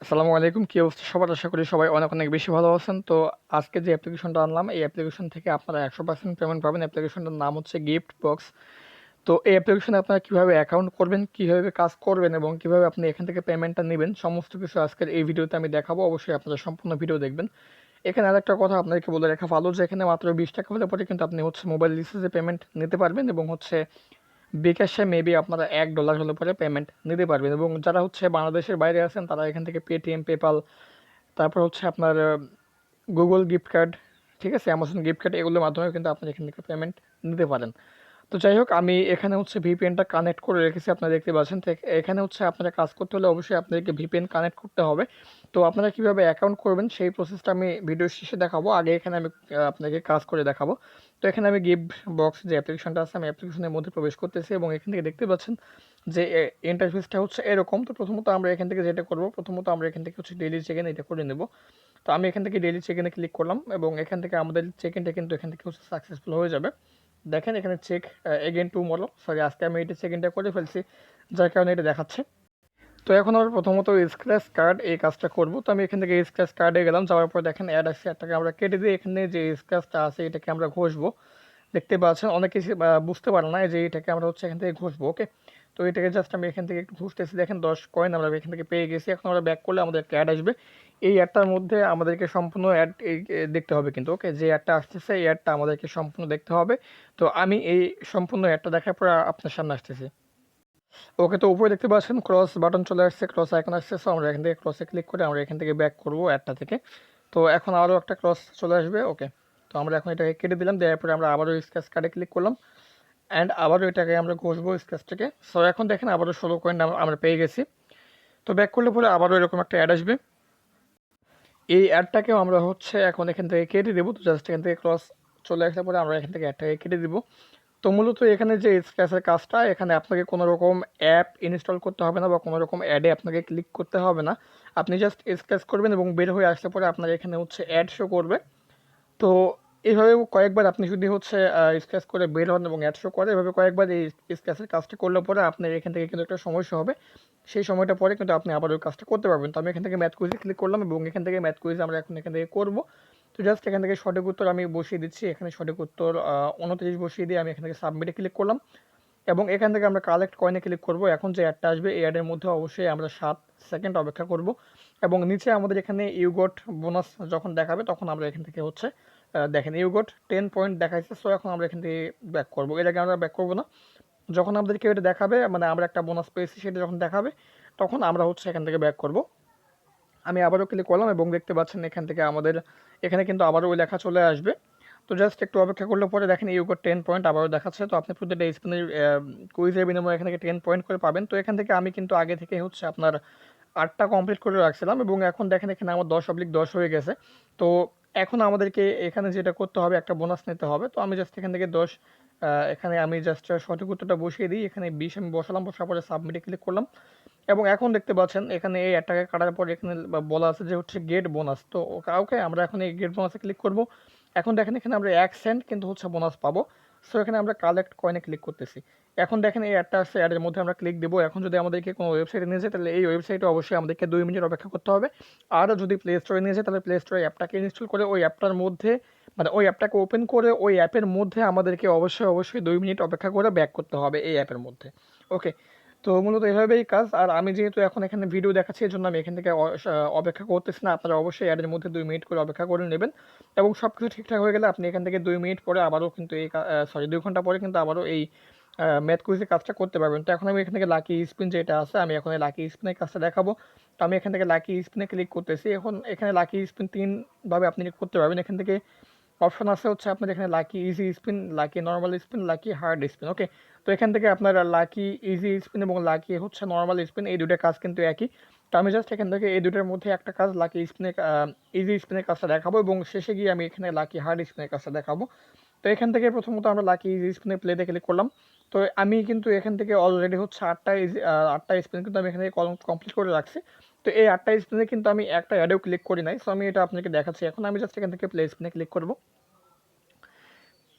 আসসালামু আলাইকুম। কি অবস্থা সবার? আশা করি সবাই অনেক অনেক বেশি ভালো আছেন। তো আজকে যে অ্যাপ্লিকেশনটা আনলাম, এই অ্যাপ্লিকেশন থেকে আপনারা 100% পেমেন্ট পাবেন। অ্যাপ্লিকেশনটার নাম হচ্ছে গিফট বক্স। তো এই অ্যাপ্লিকেশনে আপনারা কীভাবে অ্যাকাউন্ট করবেন, কীভাবে কাজ করবেন এবং কীভাবে আপনি এখান থেকে পেমেন্টটা নেবেন, সমস্ত কিছু আজকের এই ভিডিওতে আমি দেখাবো। অবশ্যই আপনারা সম্পূর্ণ ভিডিও দেখবেন। এখানে আরেকটা কথা আপনাদেরকে বলে রাখা ভালো যে এখানে মাত্র 20 টাকা হলে পরে কিন্তু আপনি মোবাইল রিচার্জে পেমেন্ট নিতে পারবেন এবং বিকাশে মেবি আপনারা $1 হলে পরে পেমেন্ট নিতে পারবেন। এবং যারা বাংলাদেশের বাইরে আছেন তারা এখান থেকে পেটিএম, পেপাল, তারপর আপনার গুগল গিফট কার্ড, ঠিক আছে, অ্যামাজন গিফট কার্ড, এগুলোর মাধ্যমে কিন্তু আপনি এখান থেকে পেমেন্ট নিতে পারেন। তো যাই হোক, আমি এখানে ভিপিএনটা কানেক্ট করে রেখেছি, আপনারা দেখতে পাচ্ছেন। তো এখানে আপনারা কাজ করতে হলে অবশ্যই আপনাদেরকে ভিপিএন কানেক্ট করতে হবে। তো আপনারা কীভাবে অ্যাকাউন্ট করবেন সেই প্রসেসটা আমি ভিডিও শেষে দেখাবো। আগে এখানে আমি আপনাকে কাজ করে দেখাবো। তো এখানে আমি গিফট বক্স যে অ্যাপ্লিকেশনটা আছে, আমি অ্যাপ্লিকেশনের মধ্যে প্রবেশ করতেছি এবং এখান থেকে দেখতে পাচ্ছেন যে ইন্টারফেসটা এরকম। তো প্রথমত আমরা এখান থেকে যেটা করবো, আমরা এখান থেকে ডেইলি চেক ইন এটা করে নেব। তো আমি এখান থেকে ডেইলি চেক ইনে ক্লিক করলাম এবং এখান থেকে আমাদের চেক ইনটা কিন্তু এখান থেকে সাকসেসফুল হয়ে যাবে। দেখেন এখানে চেক এগেন টুমরো, সরি আজকে আমি এটা চেক ইনটা করে ফেলছি, যার কারণে এটা দেখাচ্ছে। তো এখন আমরা প্রথমত স্ক্র্যাচ কার্ড এই কাজটা করব। তো আমি এখান থেকে স্ক্র্যাচ কার্ডে গেলাম, যাওয়ার পর দেখেন অ্যাড আছে, অ্যাডটাকে আমরা কেটে দিয়ে এখানে যে স্ক্র্যাচটা আছে এটাকে আমরা ঘষবো। দেখতে পাচ্ছেন অনেক কিছু বুঝতে পারে না যে এটাকে আমরা এখান থেকে ঘষবো। ওকে, তো এটাকে জাস্ট আমি এখান থেকে একটু ঘষতেছি। দেখেন 10 কয়েন আমরা এখান থেকে পেয়ে গেছি। এখন আমরা ব্যাক করলে আমাদের একটা অ্যাড আসবে। এই অ্যাডটার মধ্যে আমাদেরকে সম্পূর্ণ অ্যাড দেখতে হবে কিন্তু। ওকে, যে অ্যাডটা আসতেছে এই অ্যাডটা আমাদেরকে সম্পূর্ণ দেখতে হবে। তো আমি এই সম্পূর্ণ অ্যাডটা দেখার পর আপনার সামনে আসতেছি। ওকে, তো উপরে দেখতে পাচ্ছেন ক্রস বাটন চলে আসছে, ক্রস আইকন আসছে। সো আমরা এখান থেকে ক্রসে ক্লিক করে আমরা এখান থেকে ব্যাক করবো অ্যাডটা থেকে। তো এখন আরও একটা ক্রস চলে আসবে। ওকে, তো আমরা এখন এটাকে কেটে দিলাম, দেওয়ার পরে আমরা আবারও স্ক্র্যাচ কার্ডে ক্লিক করলাম অ্যান্ড আবারও এটাকে আমরা ঘষবো স্ক্র্যাচটাকে। সো এখন দেখেন আবারও 16 কয়েন আমরা পেয়ে গেছি। তো ব্যাক করলে পরে আবারও এরকম একটা অ্যাড আসবে। এই অ্যাডটাকেও আমরা এখন এখান থেকে কেটে দেবো। তো জাস্ট এখান থেকে ক্রস চলে আসলে পরে আমরা এখান থেকে অ্যাডটাকে কেটে দিব। তো মূলত এখানে যে স্ক্র্যাচের কাজটা, এখানে আপনাকে কোনো রকম অ্যাপ ইনস্টল করতে হবে না বা কোনো রকম অ্যাডে আপনাকে ক্লিক করতে হবে না। আপনি জাস্ট স্ক্র্যাচ করবেন এবং বের হয়ে আসলে পরে আপনার এখানে অ্যাড শো করবে। তো এইভাবে কয়েকবার আপনি যদি স্ক্র্যাচ করে বের হন এবং অ্যাড শো করে, এভাবে কয়েকবার এই স্ক্র্যাচের কাজটা করলে পরে আপনার এখান থেকে কিন্তু একটা সমস্যা হবে। সেই সময়টা পরে কিন্তু আপনি আবার ওই কাজটা করতে পারবেন। তো আমি এখান থেকে ম্যাথ কুইজে ক্লিক করলাম এবং এখান থেকে ম্যাথ কুইজ আমরা এখন এখান থেকে করবো। তো জাস্ট এখান থেকে সঠিক উত্তর আমি বসিয়ে দিচ্ছি। এখানে সঠিক উত্তর 29 বসিয়ে দিয়ে আমি এখান থেকে সাবমিটে ক্লিক করলাম এবং এখান থেকে আমরা কালেক্ট কয়েনে ক্লিক করব। এখন যে অ্যাডটা আসবে এই অ্যাডের মধ্যে অবশ্যই আমরা 7 সেকেন্ড অপেক্ষা করব এবং নিচে আমাদের এখানে ইউগট বোনাস যখন দেখাবে তখন আমরা এখান থেকে দেখেন ইউগট 10 পয়েন্ট দেখাইছে। সো এখন আমরা এখান থেকে ব্যাক করবো। এর আগে আমরা ব্যাক করবো না। যখন আমাদেরকে এটা দেখাবে, মানে আমরা একটা বোনাস পেয়েছি সেটা যখন দেখাবে তখন আমরা এখান থেকে ব্যাক করব। আমি আবারও ক্লিক করলাম এবং দেখতে পাচ্ছেন এখানে কিন্তু আবারও ওই লেখা চলে আসবে। তো জাস্ট একটু অপেক্ষা করলে পরে দেখেন ইউগট 10 পয়েন্ট আবারও দেখাচ্ছে। তো আপনি প্রতিটা স্পিনের কুইজের বিনিময়ে এখান থেকে 10 পয়েন্ট করে পাবেন। তো এখান থেকে আমি কিন্তু আগে থেকে আপনার 8টা কমপ্লিট করে রাখছিলাম এবং এখন দেখেন এখানে আমার 10/10 হয়ে গেছে। তো এখন আমাদেরকে এখানে যেটা করতে হবে, একটা বোনাস নিতে হবে। তো আমি জাস্ট এখান থেকে 10, এখানে আমি জাস্ট সঠিক উত্তরটা বসিয়ে দিই। এখানে 20 আমি বসালাম, বসার পরে সাবমিটে ক্লিক করলাম এবং এখন দেখতে পাচ্ছেন এখানে এই অ্যাডটাকে কাটার পর এখানে বলা আছে যে গেট বোনাস। তো ওকে, আমরা এখন এই গেট বোনাসে ক্লিক করব। এখন দেখেন এখানে আমরা 1 সেন্ট কিন্তু বোনাস পাবো। সো এখানে আমরা কালেক্ট কয়েনে ক্লিক করতেছি। এখন দেখেন এই অ্যাডটা আসছে, অ্যাডের মধ্যে আমরা ক্লিক দেবো। এখন যদি আমাদেরকে কোনো ওয়েবসাইটে নিয়ে যায় তাহলে এই ওয়েবসাইটে অবশ্যই আমাদেরকে 2 মিনিট অপেক্ষা করতে হবে। আর যদি প্লে স্টোরে নিয়ে যায় তাহলে প্লে স্টোরে অ্যাপটাকে ইনস্টল করে ওই অ্যাপটার মধ্যে, মানে ওই অ্যাপটাকে ওপেন করে ওই অ্যাপের মধ্যে আমাদেরকে অবশ্যই 2 মিনিট অপেক্ষা করে ব্যাক করতে হবে এই অ্যাপের মধ্যে। ওকে, তো মূলত এভাবেই কাজ। আর আমি যেহেতু এখন এখানে ভিডিও দেখাচ্ছি এই জন্য আমি এখান থেকে অপেক্ষা করতেছি না। আপনারা অবশ্যই অ্যাডের মধ্যে 2 মিনিট করে অপেক্ষা করে নেবেন এবং সব কিছু ঠিকঠাক হয়ে গেলে আপনি এখান থেকে 2 মিনিট পরে আবারও কিন্তু 2 ঘন্টা পরে কিন্তু আবারও এই ম্যাথ কুইজের কাজটা করতে পারবেন। তো এখন আমি এখান থেকে লাকি স্পিন যেটা আছে, আমি এখন এই লাকি স্পিনের কাজটা দেখাবো। তো আমি এখান থেকে লাকি স্পিনে ক্লিক করতেছি। এখন এখানে লাকি স্পিন 3ভাবে আপনি করতে পারবেন। এখান থেকে অপশন আছে আপনার এখানে lucky easy spin, lucky normal spin, lucky hard spin. Okay, তো এখান থেকে আপনার লাকি ইজি স্পিন এবং লাকি নর্মাল স্পিন, এই দুটো কাজ কিন্তু একই। তো আমি জাস্ট এখান থেকে এই দুটোর মধ্যে একটা কাজ লাকি স্পিনে ইজি স্পিনের কাজটা দেখাবো এবং শেষে গিয়ে আমি এখানে লাকি হার্ড স্পিনের কাজটা দেখাবো। তো এখান থেকে প্রথমত আমরা লাকি ইজি স্পিনে প্লেতে ক্লিক করলাম। তো আমি কিন্তু এখান থেকে অলরেডি 8টা স্পিন কিন্তু আমি এখানে কমপ্লিট করে রাখছি। তো এই 8টা স্পিনে কিন্তু আমি একটা অ্যাডেও ক্লিক করি নাই। সো আমি এটা আপনাকে দেখাচ্ছি। এখন আমি জাস্ট এখান থেকে প্লে স্পিনে ক্লিক করব।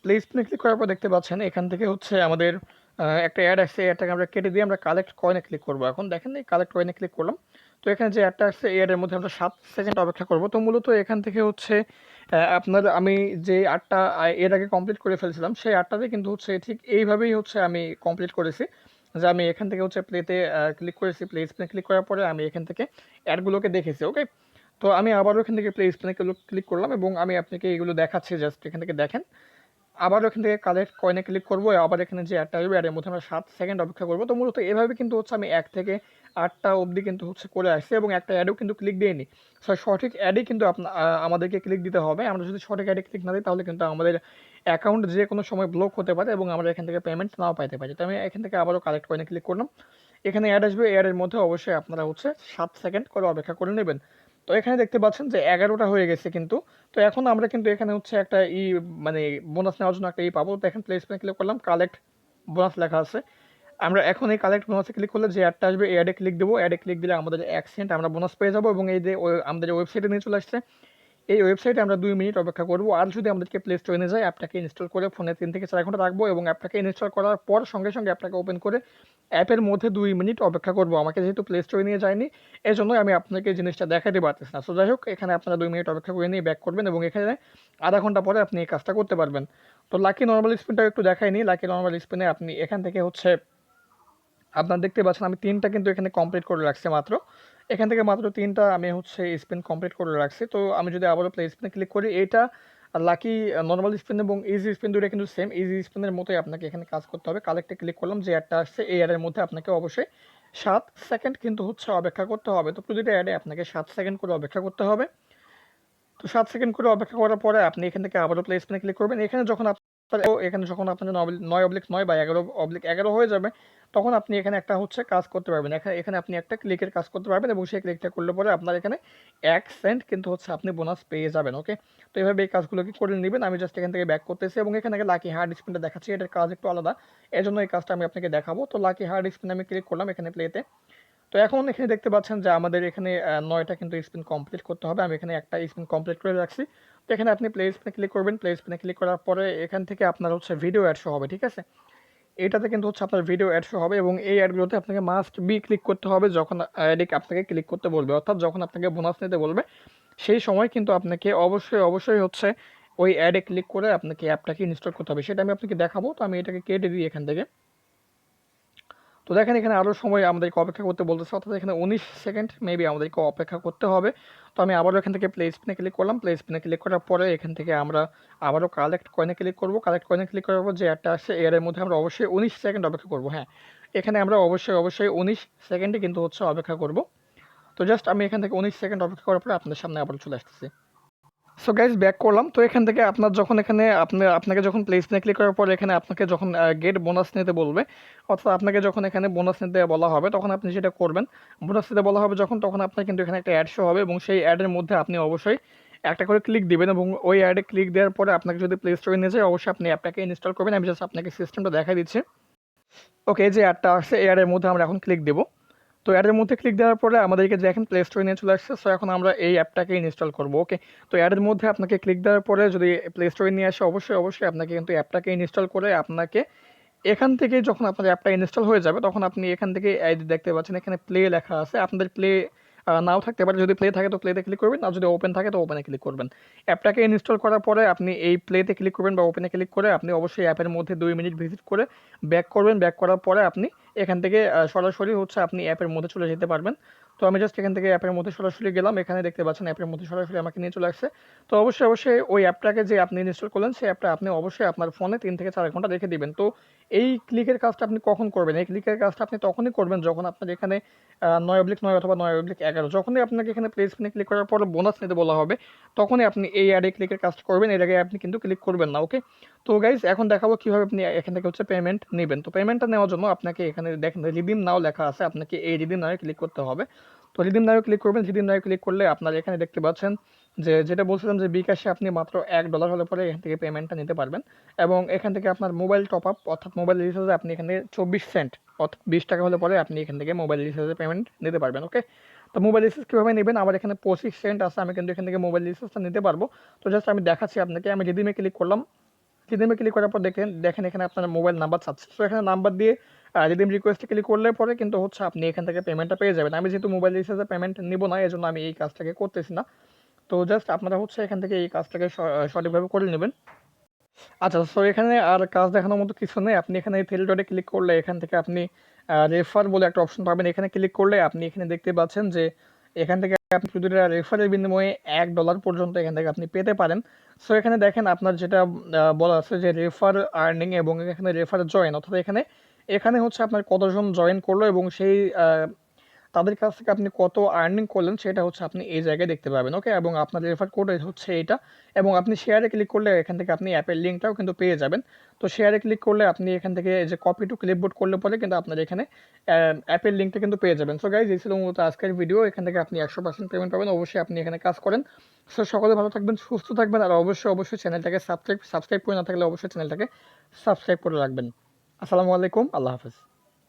প্লে স্পিনে ক্লিক করার পর দেখতে পাচ্ছেন এখান থেকে আমাদের একটা অ্যাড আসছে। অ্যাডটাকে আমরা কেটে দিয়ে আমরা কালেক্ট কয়েনে ক্লিক করব। এখন দেখেন এই কালেক্ট কয়েনে ক্লিক করলাম। তো তো এখানে যে অ্যাডটা আসছে এই অ্যাডের মধ্যে আমরা 7 সেকেন্ড অপেক্ষা করব। তো মূলত এখান থেকে হচ্ছে আপনার আমি যে আর্টটা এর আগে কমপ্লিট করে ফেলছিলাম সেই আর্টটাতে কিন্তু হচ্ছে ঠিক এইভাবেই হচ্ছে আমি কমপ্লিট করেছি, যে আমি এখান থেকে হচ্ছে প্লেতে ক্লিক করেছি, প্লে স্ক্রিনে ক্লিক করার পরে আমি এখান থেকে অ্যাডগুলোকে দেখেছি। ওকে, তো আমি আবারও এখান থেকে প্লে স্ক্রিনে ক্লিক করলাম এবং আমি আপনাকে এগুলো দেখাচ্ছি, জাস্ট এখান থেকে দেখেন। আবার এখান থেকে কালেক্ট কয়েনে ক্লিক করবো, আবার এখানে যে অ্যাডটা আসবে অ্যাডের মধ্যে আমরা 7 সেকেন্ড অপেক্ষা করবো। তো মূলত এভাবে কিন্তু হচ্ছে আমি 1 থেকে 8টা অবধি কিন্তু হচ্ছে করে আসছি এবং একটা অ্যাডও কিন্তু ক্লিক দিইনি। সঠিক অ্যাডে কিন্তু আমাদেরকে ক্লিক দিতে হবে। আমরা যদি সঠিক অ্যাডে ক্লিক না দিই তাহলে কিন্তু আমাদের অ্যাকাউন্ট যে কোনো সময় ব্লক হতে পারে এবং আমরা এখান থেকে পেমেন্ট নাও পাইতে পারি। তো আমি এখান থেকে আবারও কালেক্ট কয়েনে ক্লিক করলাম, এখানে অ্যাড আসবে, অ্যাডের মধ্যে অবশ্যই আপনারা হচ্ছে 7 সেকেন্ড করে অপেক্ষা করে নেবেন। তো এখানে দেখতে পাচ্ছেন যে 11টা হয়ে গেছে কিন্তু। তো এখন আমরা কিন্তু এখানে হচ্ছে একটা মানে বোনাস নেওয়ার জন্য একটা পাবো। তো এখন প্লে স্ক্রিনে ক্লিক করলাম, কালেক্ট বোনাস লেখা আছে। আমরা এখন এই কালেক্ট বোনাসে ক্লিক করলে যে অ্যাডটা আসবে এই অ্যাডে ক্লিক দেবো, অ্যাডে ক্লিক দিলে আমাদের 1 সেন্ট আমরা বোনাস পেয়ে যাবো এবং এই যে আমাদের ওয়েবসাইটে নিয়ে চলে আসছে। এই ওয়েবসাইটে আমরা 2 মিনিট অপেক্ষা করবো। আর যদি আমাদেরকে প্লে স্টোরে নিয়ে যায়, অ্যাপটাকে ইনস্টল করে ফোনে 3 থেকে 4 ঘন্টা রাখবো এবং অ্যাপটাকে ইনস্টল করার পর সঙ্গে সঙ্গে অ্যাপটাকে ওপেন করে অ্যাপের মধ্যে 2 মিনিট অপেক্ষা করবো। আমাকে যেহেতু প্লে স্টোরে নিয়ে যায়নি এই জন্যই আমি আপনাকে এই জিনিসটা দেখাতে পারতেছি না। সো যাই হোক, এখানে আপনারা 2 মিনিট অপেক্ষা করে নিয়ে ব্যাক করবেন এবং এখানে আধা ঘন্টা পরে আপনি এই কাজটা করতে পারবেন। তো লাকি নর্মাল স্পিনটাও একটু দেখায়নি। লাকি নর্মাল স্পিনে আপনি এখান থেকে হচ্ছে আপনারা দেখতে পাচ্ছেন আমি 3টা কিন্তু এখানে কমপ্লিট করে রাখছি মাত্র। এখান থেকে মাত্র 3টা আমি হচ্ছে স্পিন কমপ্লিট করে রাখছি। তো আমি যদি আবারও প্লে স্পিনে ক্লিক করি, এইটা লাকি নর্মাল স্পিন এবং ইজি স্পিন দুটো কিন্তু সেম। ইজি স্পিনের মতোই আপনাকে এখানে কাজ করতে হবে। কালেক্টে ক্লিক করলাম, যে অ্যাডটা আসছে এই অ্যাডের মধ্যে আপনাকে অবশ্যই 7 সেকেন্ড কিন্তু হচ্ছে অপেক্ষা করতে হবে। তো প্রতিটা অ্যাডে আপনাকে 7 সেকেন্ড করে অপেক্ষা করতে হবে। তো 7 সেকেন্ড করে অপেক্ষা করার পরে আপনি এখান থেকে আবারও প্লে স্ক্রিনে ক্লিক করবেন। এখানে যখন আপনার 9/9 বা 11/11 হয়ে যাবে, তখন আপনি এখানে একটা হচ্ছে কাজ করতে পারবেন। এখানে আপনি একটা ক্লিকের কাজ করতে পারবেন এবং সেই ক্লিকটা করলে পরে আপনার এখানে 1 সেন্ট কিন্তু হচ্ছে আপনি বোনাস পেয়ে যাবেন। ওকে, তো এইভাবে এই কাজগুলোকে করে নেবেন। আমি জাস্ট এখান থেকে ব্যাক করতেছি এবং এখানে লাকি হার্ড স্পিনটা দেখাচ্ছি, এটার কাজ একটু আলাদা, এর জন্য এই কাজটা আমি আপনাকে দেখাবো। তো লাকি হার্ড স্পিন আমি ক্লিক করলাম এখানে প্লেতে। তো এখন এখানে দেখতে পাচ্ছেন যে আমাদের এখানে 9টা কিন্তু স্পিন কমপ্লিট করতে হবে। আমি এখানে একটা স্পিন কমপ্লিট করে রাখছি। তো এখানে আপনি প্লে স্পিনে ক্লিক করবেন, প্লে স্পিনে ক্লিক করার পরে এখান থেকে আপনার হচ্ছে ভিডিও অ্যাড শো হবে, ঠিক আছে? এটাতে কিন্তু হচ্ছে আপনার ভিডিও অ্যাড শো হবে এবং এই অ্যাডগুলোতে আপনাকে মাস্ট বি ক্লিক করতে হবে যখন অ্যাডে আপনাকে ক্লিক করতে বলবে, অর্থাৎ যখন আপনাকে বোনাস নিতে বলবে সেই সময় কিন্তু আপনাকে অবশ্যই হচ্ছে ওই অ্যাডে ক্লিক করে আপনাকে অ্যাপটাকে ইনস্টল করতে হবে। সেটা আমি আপনাকে দেখাবো। তো আমি এটাকে কেটে দিই এখান থেকে। তো দেখেন এখানে আরও সময় আমাদেরকে অপেক্ষা করতে বলতেছে, অর্থাৎ এখানে 19 সেকেন্ড মেবি আমাদেরকে অপেক্ষা করতে হবে। তো আমি আবারও এখান থেকে প্লে স্পিনে ক্লিক করলাম, প্লে স্পিনে ক্লিক করার পরে এখান থেকে আমরা আবারও কালেক্ট কয়েনে ক্লিক করবো। কালেক্ট কয়েনে ক্লিক করার পর যে অ্যাডটা আসছে এর মধ্যে আমরা অবশ্যই 19 সেকেন্ড অপেক্ষা করবো। হ্যাঁ, এখানে আমরা অবশ্যই 19 সেকেন্ডে কিন্তু হচ্ছে অপেক্ষা করব। তো জাস্ট আমি এখান থেকে 19 সেকেন্ড অপেক্ষা করার পরে আপনাদের সামনে আবার চলে আসতেছি। সো গাইজ ব্যাক করলাম। তো এখান থেকে আপনার যখন এখানে আপনাকে যখন প্লে স্ক্রিনে ক্লিক করার পর এখানে আপনাকে যখন গেট বোনাস নিতে বলবে, অর্থাৎ আপনাকে যখন এখানে বোনাস নিতে বলা হবে তখন আপনি যেটা করবেন, বোনাস নিতে বলা হবে যখন, তখন আপনার কিন্তু এখানে একটা অ্যাড শো হবে এবং সেই অ্যাডের মধ্যে আপনি অবশ্যই একটা করে ক্লিক দিবেন এবং ওই অ্যাডে ক্লিক দেওয়ার পরে আপনাকে যদি প্লে স্টোরে নিয়ে যায় অবশ্যই আপনি অ্যাপটাকে ইনস্টল করবেন। আমি জাস্ট আপনাকে সিস্টেমটা দেখাই দিচ্ছি। ওকে, যে অ্যাডটা আসছে এই অ্যাডের মধ্যে আমরা এখন ক্লিক দেবো। তো অ্যাডের মধ্যে ক্লিক দেওয়ার পরে আমাদেরকে যে এখন প্লে স্টোরে নিয়ে চলে আসছে। সো এখন আমরা এই অ্যাপটাকে ইনস্টল করবো। ওকে, তো অ্যাডের মধ্যে আপনাকে ক্লিক দেওয়ার পরে যদি প্লে স্টোরে নিয়ে আসে অবশ্যই আপনাকে কিন্তু অ্যাপটাকে ইনস্টল করে আপনাকে এখান থেকে যখন আপনার অ্যাপটা ইনস্টল হয়ে যাবে তখন আপনি এখান থেকে এই যে দেখতে পাচ্ছেন এখানে প্লে লেখা আছে, আপনাদের প্লে নাও থাকতে পারে। যদি প্লে থাকে তো প্লেতে ক্লিক করবেন, আর যদি ওপেন থাকে তো ওপেনে ক্লিক করবেন। অ্যাপটাকে ইনস্টল করার পরে আপনি এই প্লেতে ক্লিক করবেন বা ওপেনে ক্লিক করে আপনি অবশ্যই অ্যাপের মধ্যে 2 মিনিট ভিজিট করে ব্যাক করবেন। ব্যাক করার পরে আপনি এখান থেকে সরাসরি হচ্ছে আপনি অ্যাপের মধ্যে চলে যেতে পারবেন। তো আমি জাস্ট এখান থেকে অ্যাপের মধ্যে সরাসরি গেলাম, এখানে দেখতে পাচ্ছেন অ্যাপের মধ্যে সরাসরি আমাকে নিয়ে চলে আসছে। তো অবশ্যই ওই অ্যাপটাকে যে আপনি ইনস্টল করলেন সেই অ্যাপটা আপনি অবশ্যই আপনার ফোনে 3 থেকে 4 ঘন্টা রেখে দিবেন। তো এই ক্লিকের কাজটা আপনি কখন করবেন? এই ক্লিকের কাজটা আপনি তখনই করবেন যখন আপনার এখানে 9/9 অথবা 9/11 যখনই আপনাকে এখানে প্লে স্ক্রিনে ক্লিক করার পর বোনাস নিতে বলা হবে তখনই আপনি এই অ্যাডে ক্লিকের কাজটা করবেন। এর আগে আপনি কিন্তু ক্লিক করবেন না। ওকে, তো গাইজ এখন দেখাবো কিভাবে আপনি এখান থেকে হচ্ছে পেমেন্ট নেবেন। তো পেমেন্টটা নেওয়ার জন্য আপনাকে এখানে দেখেন রিডিম নাও লেখা আছে, আপনাকে এই রিডিম নাও ক্লিক করতে হবে। তো রিডিম নাও ক্লিক করবেন। রিডিম নাও ক্লিক করলে আপনার এখানে দেখতে পাচ্ছেন যে যেটা বলছিলাম যে বিকাশে আপনি মাত্র $1 হলে পরে এখান থেকে পেমেন্টটা নিতে পারবেন এবং এখান থেকে আপনার মোবাইল টপ আপ অর্থাৎ মোবাইল রিচার্জে আপনি এখানে 24 সেন্ট অর্থাৎ 20 টাকা হলে পরে আপনি এখান থেকে মোবাইল রিচার্জে পেমেন্ট নিতে পারবেন। ওকে, তো মোবাইল রিচার্জ কীভাবে নেবেন? আমার এখানে 25 সেন্ট আছে, আমি কিন্তু এখান থেকে মোবাইল রিচার্জটা নিতে পারবো। তো জাস্ট আমি দেখাচ্ছি আপনাকে। আমি রিডিমে ক্লিক করলাম, রিডিমে ক্লিক করার পর দেখেন এখানে আপনার মোবাইল নাম্বার চাচ্ছে। তো এখানে নাম্বার দিয়ে রিডিম রিকোয়েস্টে ক্লিক করলে পরে কিন্তু হচ্ছে আপনি এখান থেকে পেমেন্টটা পেয়ে যাবেন। আমি যেহেতু মোবাইল রিচার্জে পেমেন্ট নিব না, এজন্য আমি এই কাজটাকে করতেছি না। তো জাস্ট আপনারা হচ্ছে এখান থেকে এই কাজটাকে সঠিকভাবে করে নেবেন। আচ্ছা, সো এখানে আর কাজ দেখানোর মতো কিছু নেই। আপনি এখানে এই থ্রি ডটে ক্লিক করলে এখান থেকে আপনি রেফার বলে একটা অপশন পাবেন। এখানে ক্লিক করলে আপনি এখানে দেখতে পাচ্ছেন যে এখান থেকে আপনি প্রতিটা রেফারের বিনিময়ে $1 পর্যন্ত এখান থেকে আপনি পেতে পারেন। সো এখানে দেখেন আপনার যেটা বলা আছে যে রেফার আর্নিং এবং এখানে রেফার জয়েন, অর্থাৎ এখানে এখানে হচ্ছে আপনার কতজন জয়েন করলো এবং সেই তাদের কাছ থেকে আপনি কত আর্নিং করলেন সেটা হচ্ছে আপনি এই জায়গায় দেখতে পাবেন। ওকে, এবং আপনার রেফার কোড হচ্ছে এইটা, এবং আপনি শেয়ারে ক্লিক করলে এখান থেকে আপনি অ্যাপের লিঙ্কটাও কিন্তু পেয়ে যাবেন। তো শেয়ারে ক্লিক করলে আপনি এখান থেকে যে কপি টু ক্লিপবোর্ড করলে পরে কিন্তু আপনার এখানে অ্যাপের লিঙ্কটা কিন্তু পেয়ে যাবেন। সো গাইজ, এই ছিল মূলত আজকের ভিডিও। এখান থেকে আপনি 100% পেমেন্ট পাবেন, অবশ্যই আপনি এখানে কাজ করেন। সো সকলে ভালো থাকবেন, সুস্থ থাকবেন, আর অবশ্যই চ্যানেলটাকে সাবস্ক্রাইব করে না থাকলে অবশ্যই চ্যানেলটাকে সাবস্ক্রাইব করে রাখবেন। আসসালামু আলাইকুম, আল্লাহ হাফেজ।